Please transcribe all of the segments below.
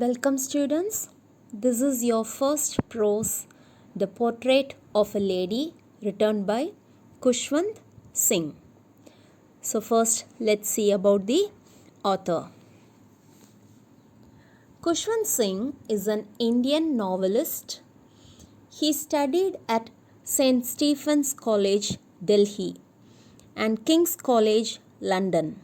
Welcome students. This is your first prose, The Portrait of a Lady, written by Khushwant Singh. So first let's see about the author. Khushwant Singh is an Indian novelist. He studied at St. Stephen's College, Delhi and King's College, London.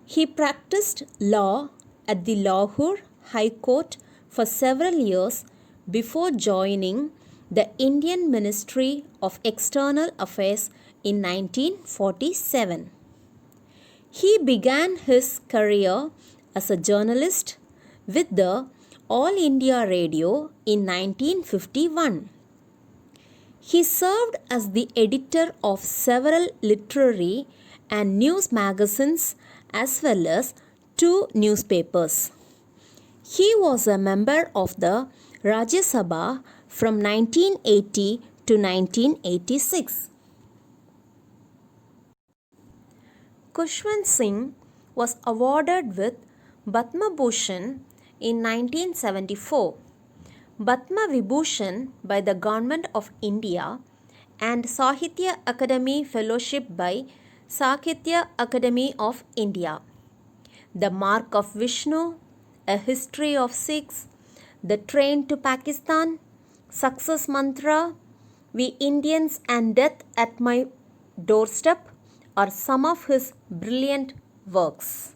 He practiced law at the Lahore High Court for several years before joining the Indian Ministry of External Affairs in 1947. He began his career as a journalist with the All India Radio in 1951. He served as the editor of several literary and news magazines as well as 2 newspapers. He was a member of the Rajya Sabha from 1980 to 1986. Khushwant Singh was awarded with Padma Bhushan in 1974, Padma Vibhushan by the Government of India and Sahitya Akademi Fellowship by Sahitya Akademi of India. The Mark of Vishnu, A History of Sikhs, The Train to Pakistan, Success Mantra, We Indians and Death at My Doorstep are some of his brilliant works.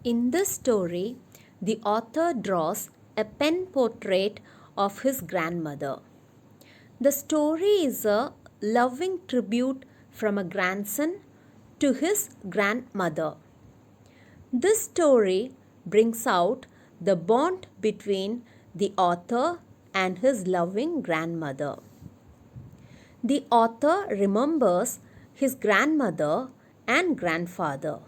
In this story, the author draws a pen portrait of his grandmother. The story is a loving tribute from a grandson to his grandmother. This story brings out the bond between the author and his loving grandmother. The author remembers his grandmother and grandfather.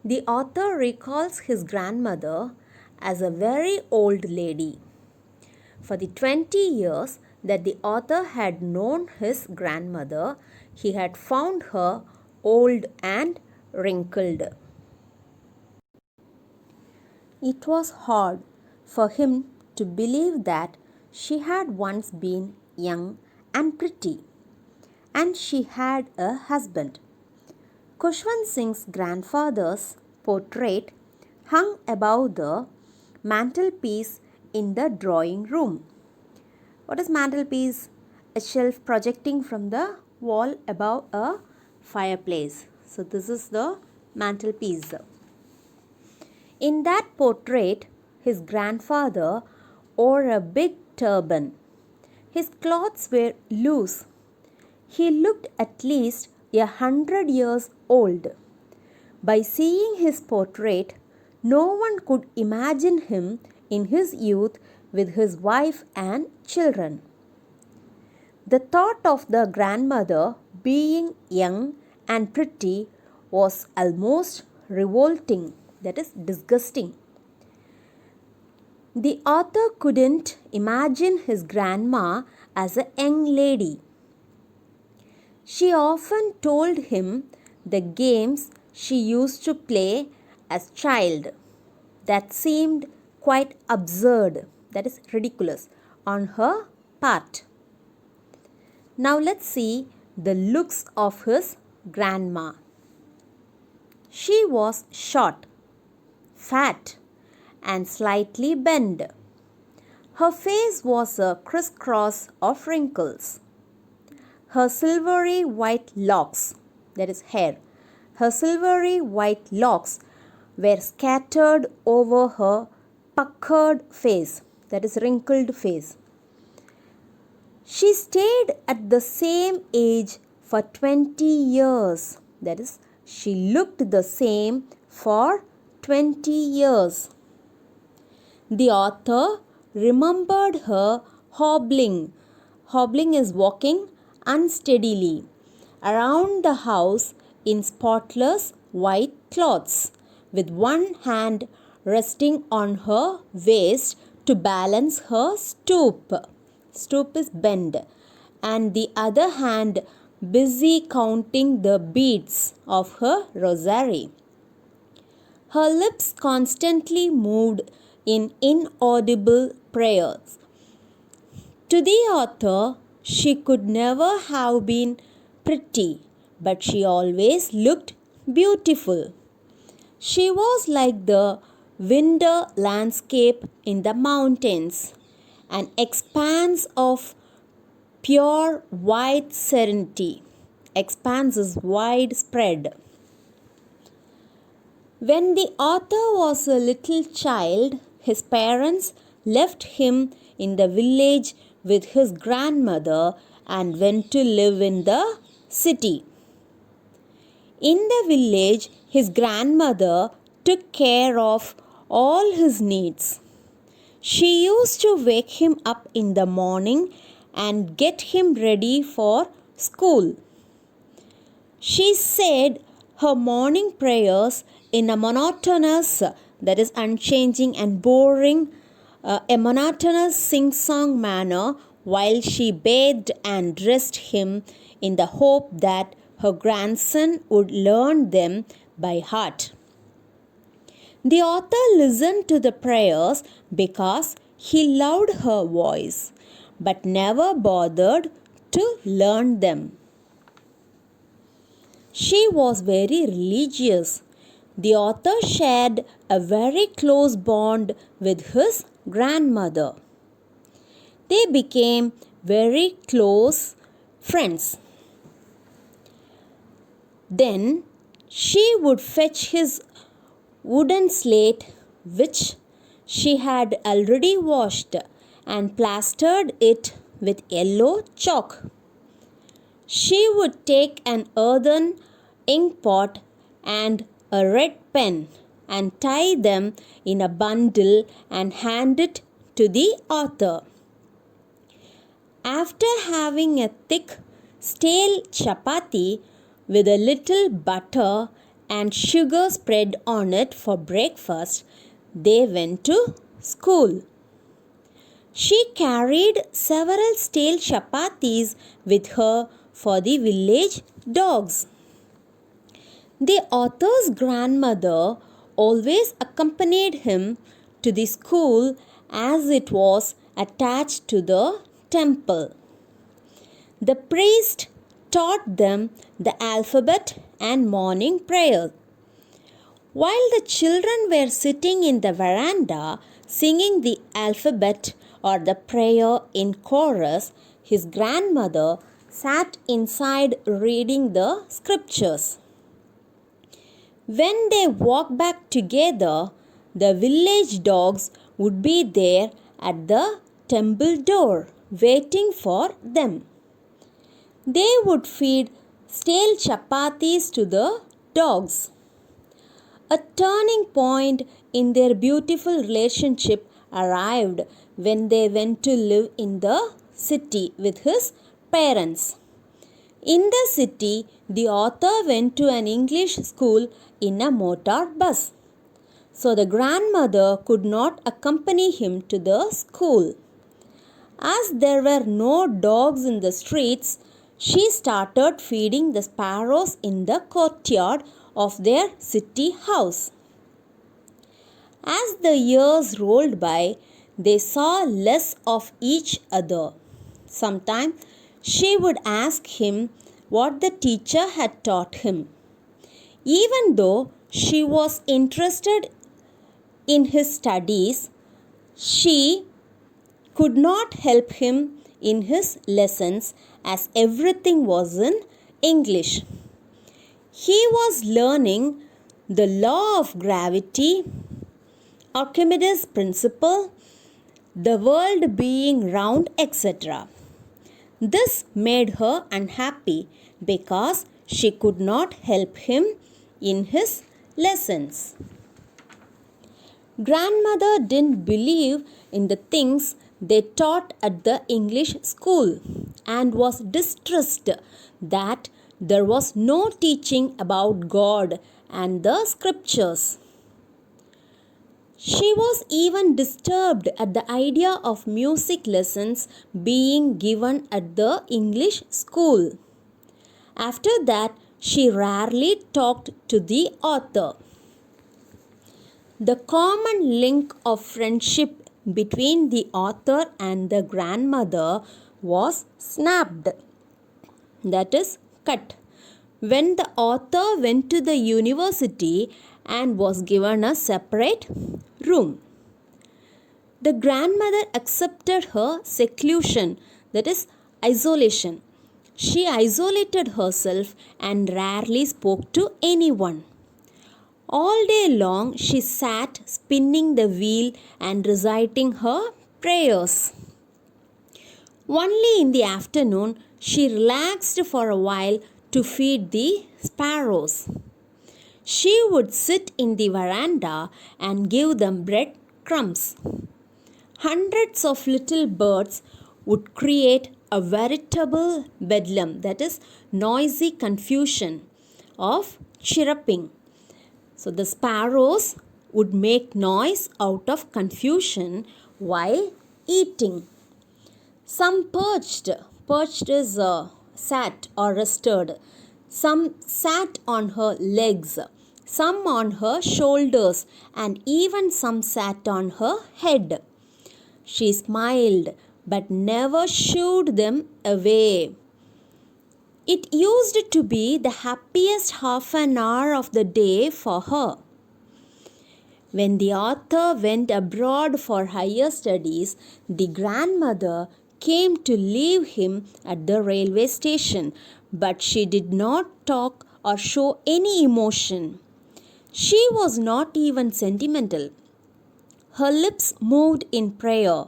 The author recalls his grandmother as a very old lady. For the 20 years that the author had known his grandmother, he had found her old and wrinkled. It was hard for him to believe that she had once been young and pretty, and she had a husband. Khushwant Singh's grandfather's portrait hung above the mantelpiece in the drawing room. What is mantelpiece? A shelf projecting from the wall above a fireplace. So this is the mantelpiece. In that portrait, his grandfather wore a big turban. His clothes were loose. He looked at least 100 years old. By seeing his portrait, no one could imagine him in his youth with his wife and children. The thought of the grandmother being young and pretty was almost revolting, that is disgusting. The author couldn't imagine his grandma as a young lady. She often told him the games she used to play as child that seemed quite absurd, that is ridiculous, on her part. Now let's see the looks of his grandma. She was short, fat, and slightly bent. Her face was a crisscross of wrinkles. Her silvery white locks, that is hair, her silvery white locks were scattered over her puckered face, that is wrinkled face. She stayed at the same age for 20 years, that is, she looked the same for 20 years. The author remembered her hobbling. Hobbling is walking unsteadily around the house in spotless white clothes, with one hand resting on her waist to balance her stoop. Stoop is bend, and the other hand busy counting the beads of her rosary. Her lips constantly moved in inaudible prayers. To the author, she could never have been pretty, but she always looked beautiful. She was like the winter landscape in the mountains, an expanse of pure white serenity. Expanse is widespread. When the author was a little child, his parents left him in the village with his grandmother and went to live in the city. In the village, his grandmother took care of all his needs. She used to wake him up in the morning and get him ready for school. She said her morning prayers in a monotonous, that is unchanging and boring, a monotonous sing-song manner while she bathed and dressed him in the hope that her grandson would learn them by heart. The author listened to the prayers because he loved her voice, but never bothered to learn them. She was very religious. The author shared a very close bond with his grandmother. They became very close friends. Then she would fetch his wooden slate, which she had already washed, and plastered it with yellow chalk. She would take an earthen ink pot and a red pen and tie them in a bundle and hand it to the author. After having a thick, stale chapati with a little butter and sugar spread on it for breakfast, they went to school. She carried several stale chapatis with her for the village dogs. The author's grandmother always accompanied him to the school as it was attached to the temple. The priest taught them the alphabet and morning prayer. While the children were sitting in the veranda singing the alphabet or the prayer in chorus, his grandmother sat inside reading the scriptures. When they walked back together, the village dogs would be there at the temple door waiting for them. They would feed stale chapatis to the dogs. A turning point in their beautiful relationship arrived when they went to live in the city with his parents. In the city, the author went to an English school in a motor bus. So the grandmother could not accompany him to the school. As there were no dogs in the streets, she started feeding the sparrows in the courtyard of their city house. As the years rolled by, they saw less of each other. Sometimes she would ask him what the teacher had taught him. Even though she was interested in his studies, she could not help him in his lessons as everything was in English. He was learning the law of gravity, Archimedes' principle, the world being round, etc. This made her unhappy because she could not help him in his lessons. Grandmother didn't believe in the things they taught at the English school and was distressed that there was no teaching about God and the scriptures. She was even disturbed at the idea of music lessons being given at the English school. After that, she rarely talked to the author. The common link of friendship between the author and the grandmother was snapped, that is, cut, when the author went to the university and was given a separate room. The grandmother accepted her seclusion, that is, isolation. She isolated herself and rarely spoke to anyone. All day long she sat spinning the wheel and reciting her prayers. Only in the afternoon she relaxed for a while to feed the sparrows. She would sit in the veranda and give them bread crumbs. Hundreds of little birds would create a veritable bedlam, that is, noisy confusion of chirruping. So the sparrows would make noise out of confusion while eating. Some perched is sat or rested. Some sat on her legs, some on her shoulders, and even some sat on her head. She smiled but never shooed them away. It used to be the happiest half an hour of the day for her. When the author went abroad for higher studies, the grandmother came to leave him at the railway station, but she did not talk or show any emotion. She was not even sentimental. Her lips moved in prayer,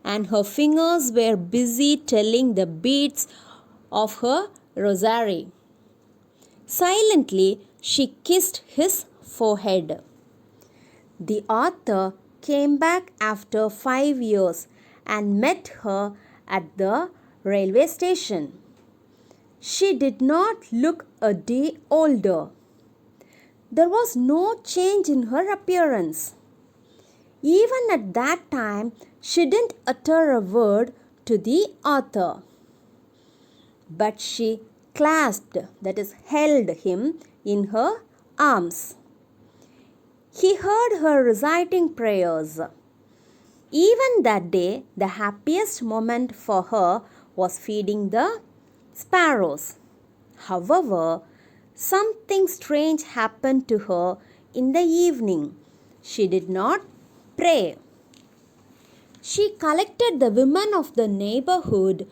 and her fingers were busy telling the beads of her rosary. Silently, she kissed his forehead. The author came back after 5 years and met her at the railway station. She did not look a day older. There was no change in her appearance. Even at that time, she didn't utter a word to the author. But she clasped, that is, held him in her arms. He heard her reciting prayers. Even that day, the happiest moment for her was feeding the sparrows. However, something strange happened to her in the evening. She did not pray. She collected the women of the neighborhood,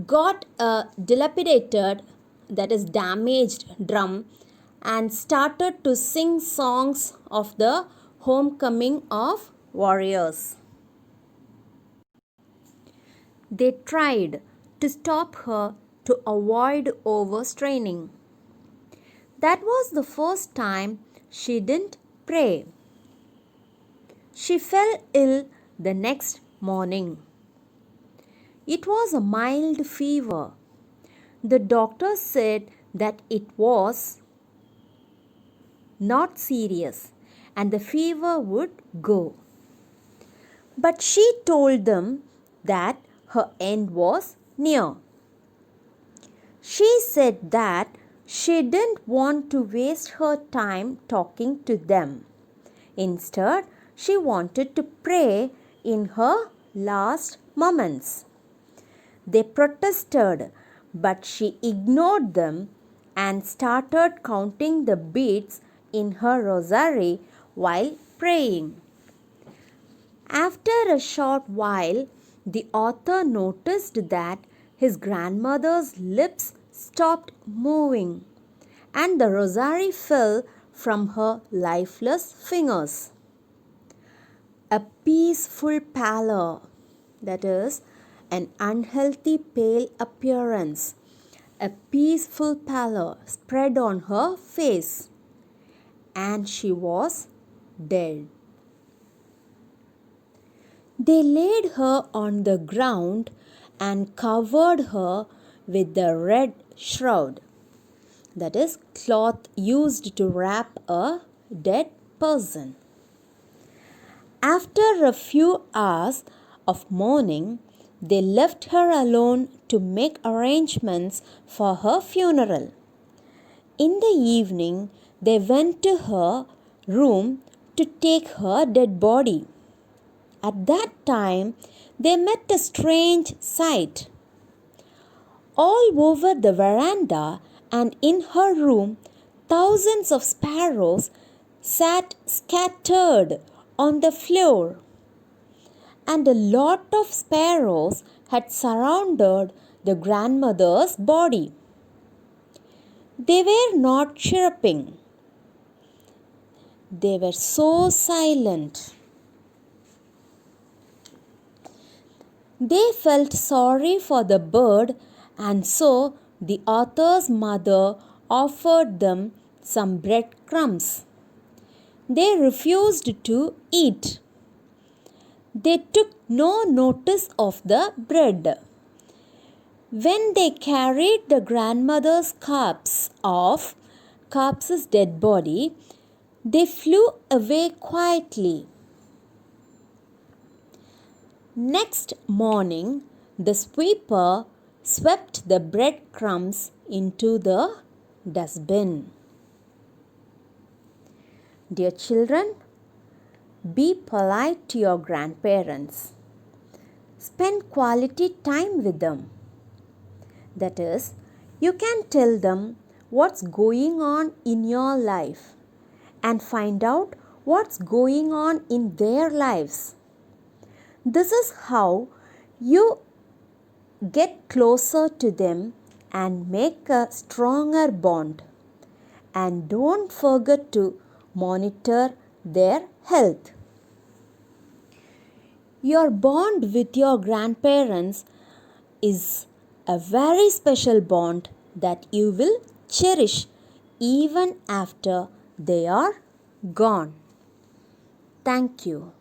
got a dilapidated, that is, damaged drum, and started to sing songs of the homecoming of warriors. They tried to stop her to avoid overstraining. That was the first time she didn't pray. She fell ill the next morning. It was a mild fever. The doctor said that it was not serious and the fever would go. But she told them that her end was near. She said that she didn't want to waste her time talking to them. Instead, she wanted to pray in her last moments. They protested, but she ignored them and started counting the beads in her rosary while praying. After a short while, the author noticed that his grandmother's lips stopped moving and the rosary fell from her lifeless fingers. A peaceful pallor, that is, an unhealthy pale appearance, a peaceful pallor spread on her face, and she was dead. They laid her on the ground and covered her with the red shroud, that is, cloth used to wrap a dead person. After a few hours of mourning, they left her alone to make arrangements for her funeral. In the evening, they went to her room to take her dead body. At that time, they met a strange sight. All over the veranda and in her room, thousands of sparrows sat scattered on the floor, and a lot of sparrows had surrounded the grandmother's body. They were not chirping. They were so silent. They felt sorry for the bird, and so the author's mother offered them some breadcrumbs. They refused to eat. They took no notice of the bread. When they carried the grandmother's corpse's dead body, they flew away quietly. Next morning, the sweeper swept the breadcrumbs into the dustbin. Dear children, be polite to your grandparents. Spend quality time with them. That is, you can tell them what's going on in your life and find out what's going on in their lives. This is how you get closer to them and make a stronger bond. And don't forget to monitor their health. Your bond with your grandparents is a very special bond that you will cherish even after they are gone. Thank you.